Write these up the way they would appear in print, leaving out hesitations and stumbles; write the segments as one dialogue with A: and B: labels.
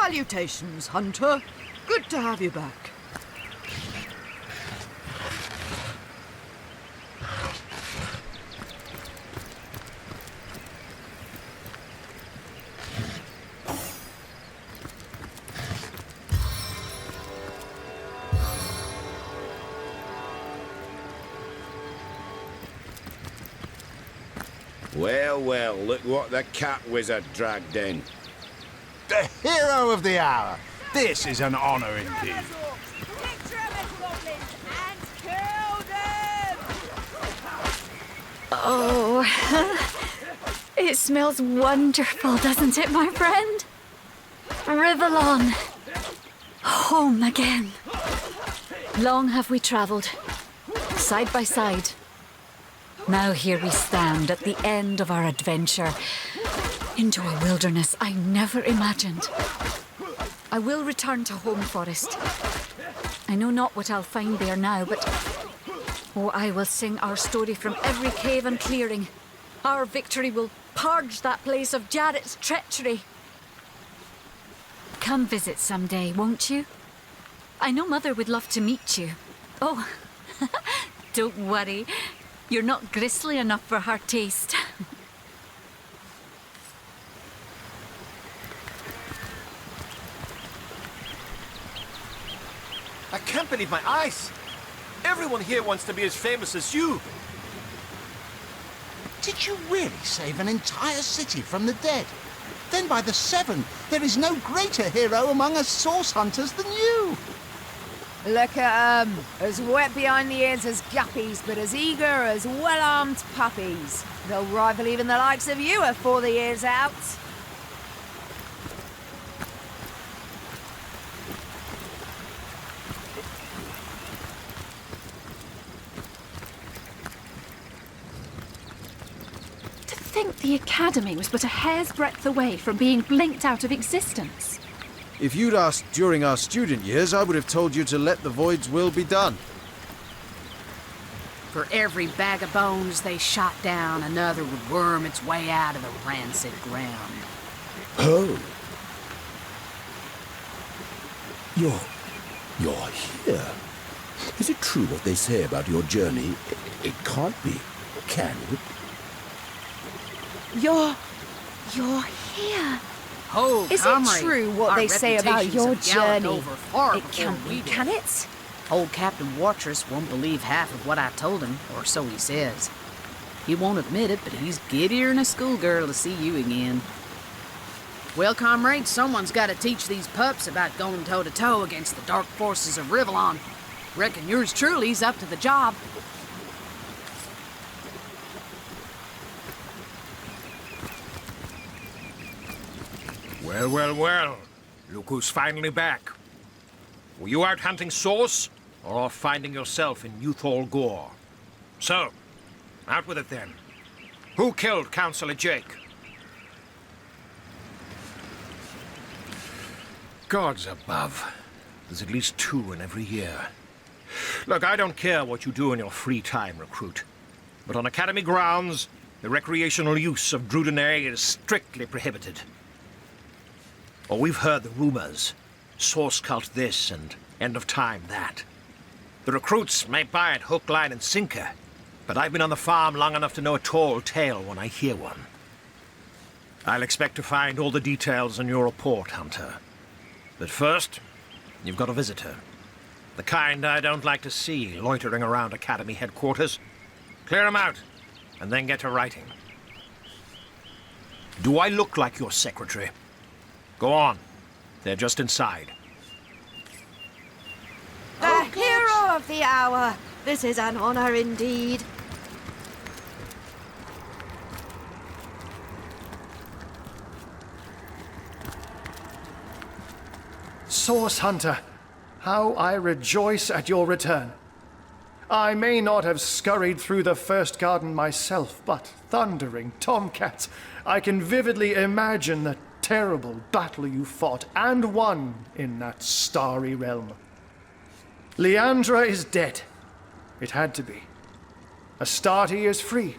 A: Salutations, Hunter. Good to have you back.
B: Well, well, look what the cat wizard dragged in.
C: The hero of the hour. This is an honor indeed.
D: Oh, it smells wonderful, doesn't it, my friend? Rivellon, home again. Long have we travelled, side by side. Now here we stand at the end of our adventure into a wilderness I never imagined. I will return to Home Forest. I know not what I'll find there now, but oh, I will sing our story from every cave and clearing. Our victory will purge that place of Jarrett's treachery. Come visit someday, won't you? I know Mother would love to meet you. Oh, don't worry. You're not gristly enough for her taste.
E: I can't believe my eyes. Everyone here wants to be as famous as you.
C: Did you really save an entire city from the dead? Then by the seven, there is no greater hero among us source hunters than you.
F: Look at 'em, as wet behind the ears as guppies, but as eager as well-armed puppies. They'll rival even the likes of you afore the year's out.
G: To think the Academy was but a hair's breadth away from being blinked out of existence.
H: If you'd asked during our student years, I would have told you to let the Void's will be done.
I: For every bag of bones they shot down, another would worm its way out of the rancid ground.
J: Oh. You're here. Is it true what they say about your journey? It can't be, can it?
G: You're here.
I: Oh,
F: Is
I: comrade,
F: it true what
I: our
F: they say about
I: reputations
F: your
I: have galloped
F: journey?
I: over far
F: It
I: before
F: can't
I: we
F: be,
I: did.
F: can it?
I: Old Captain Watrous won't believe half of what I told him, or so he says. He won't admit it, but he's giddier than a schoolgirl to see you again. Well, comrade, someone's got to teach these pups about going toe-to-toe against the dark forces of Rivellon. Reckon yours truly's up to the job.
E: Well, well, well. Look who's finally back. Were you out hunting source, or finding yourself in Youthall Gore? So, out with it then. Who killed Councillor Jake? Gods above. There's at least 2 in every year. Look, I don't care what you do in your free time, recruit. But on Academy grounds, the recreational use of Drudenay is strictly prohibited. Or we've heard the rumors. Source cult this and end of time that. The recruits may buy it hook, line, and sinker, but I've been on the farm long enough to know a tall tale when I hear one. I'll expect to find all the details in your report, Hunter. But first, you've got a visitor. The kind I don't like to see loitering around Academy headquarters. Clear him out, and then get to writing. Do I look like your secretary? Go on. They're just inside.
A: The hero of the hour. This is an honor indeed.
K: Source Hunter, how I rejoice at your return. I may not have scurried through the first garden myself, but thundering tomcats, I can vividly imagine the terrible battle you fought and won in that starry realm. Leandra is dead. It had to be. Astarte is free.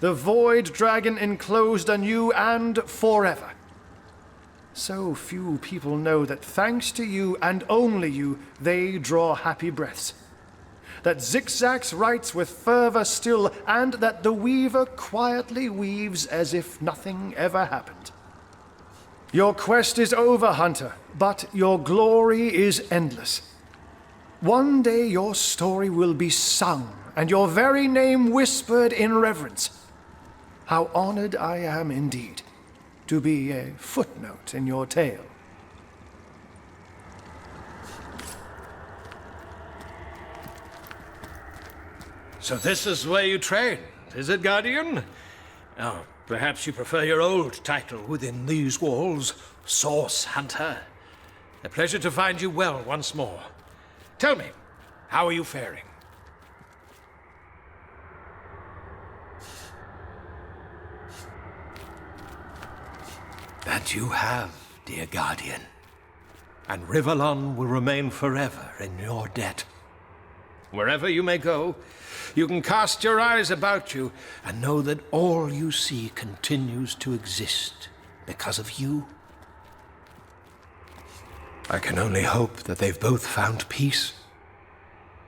K: The Void Dragon enclosed anew and forever. So few people know that thanks to you and only you, they draw happy breaths. That Zigzags writes with fervor still, and that the weaver quietly weaves as if nothing ever happened. Your quest is over, Hunter, but your glory is endless. One day your story will be sung, and your very name whispered in reverence. How honored I am indeed to be a footnote in your tale.
E: So this is where you train, is it, Guardian? Oh, perhaps you prefer your old title within these walls, Source Hunter. A pleasure to find you well once more. Tell me, how are you faring? That you have, dear Guardian. And Rivellon will remain forever in your debt. Wherever you may go, you can cast your eyes about you and know that all you see continues to exist because of you. I can only hope that they've both found peace.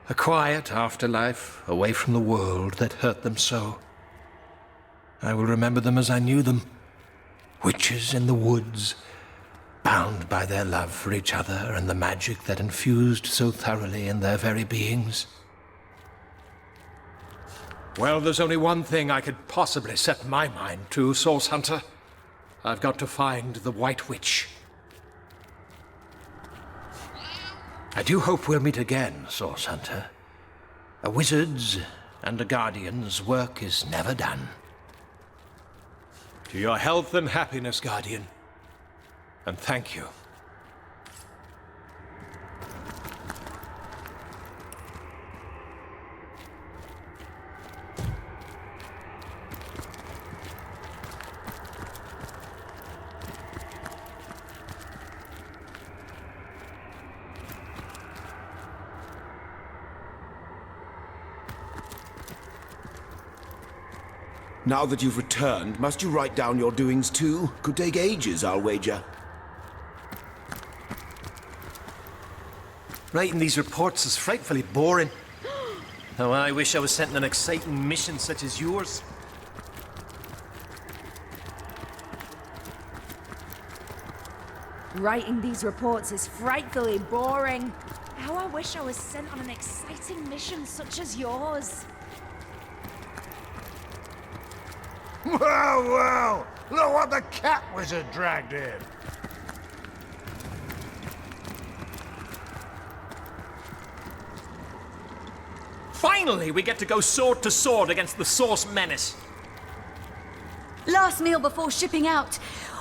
E: A quiet afterlife away from the world that hurt them so. I will remember them as I knew them. Witches in the woods, bound by their love for each other and the magic that infused so thoroughly in their very beings. Well, there's only one thing I could possibly set my mind to, Source Hunter. I've got to find the White Witch. I do hope we'll meet again, Source Hunter. A wizard's and a guardian's work is never done. To your health and happiness, Guardian. And thank you.
J: Now that you've returned, must you write down your doings too? Could take ages, I'll wager.
L: Writing these reports is frightfully boring. Oh, I wish I was sent on an exciting mission such as yours.
F: Writing these reports is frightfully boring. How I wish I was sent on an exciting mission such as yours.
B: Well, look what the cat wizard dragged in.
L: Finally, we get to go sword to sword against the Source Menace.
D: Last meal before shipping out.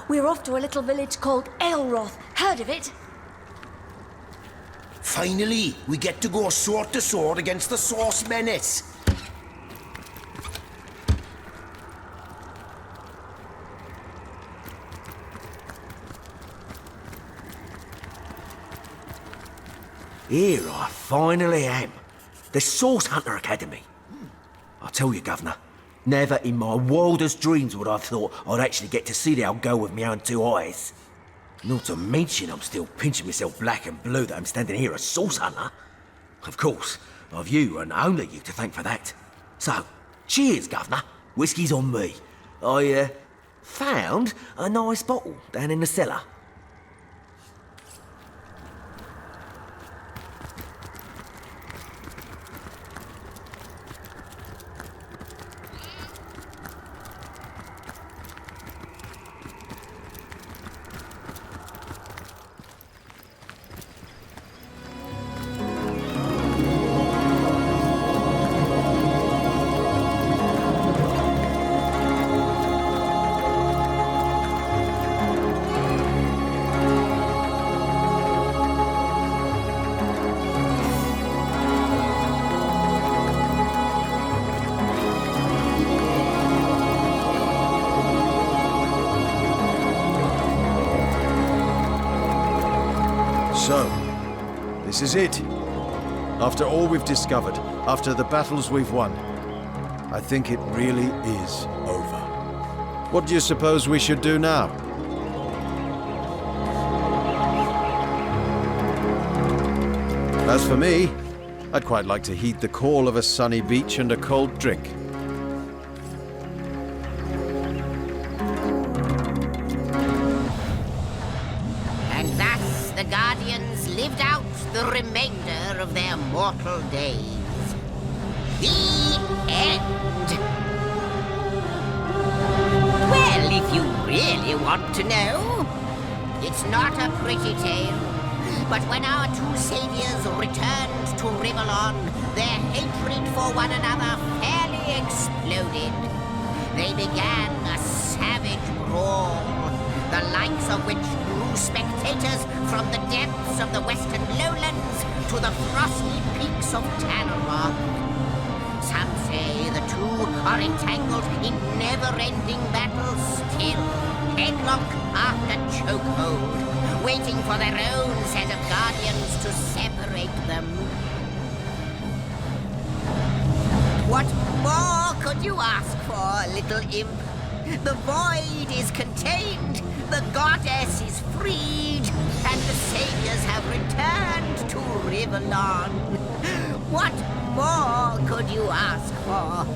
D: We're off to a little village called Aelroth. Heard of it?
J: Finally, we get to go sword to sword against the Source Menace. Here I finally am. The Source Hunter Academy. I tell you, Governor, never in my wildest dreams would I have thought I'd actually get to see the old girl with my own two eyes. Not to mention I'm still pinching myself black and blue that I'm standing here a Source Hunter. Of course, I've you and only you to thank for that. So, cheers, Governor. Whiskey's on me. I, found a nice bottle down in the cellar.
H: So, this is it. After all we've discovered, after the battles we've won, I think it really is over. What do you suppose we should do now? As for me, I'd quite like to heed the call of a sunny beach and a cold drink.
M: And thus the Guardians lived out the remainder of their mortal days. The end. Well, if you really want to know, it's not a pretty tale. But when our two saviors returned to Rivellon, their hatred for one another fairly exploded. They began a savage brawl, the likes of which drew spectators from the depths of the western lowlands to the frosty peaks of Tanrock. Some say the two are entangled in never-ending battles still, headlock after chokehold, waiting for their own set of guardians to separate them. What more could you ask for, little imp? The void is contained, the goddess is freed, and the saviors have returned to Rivellon. What more could you ask for?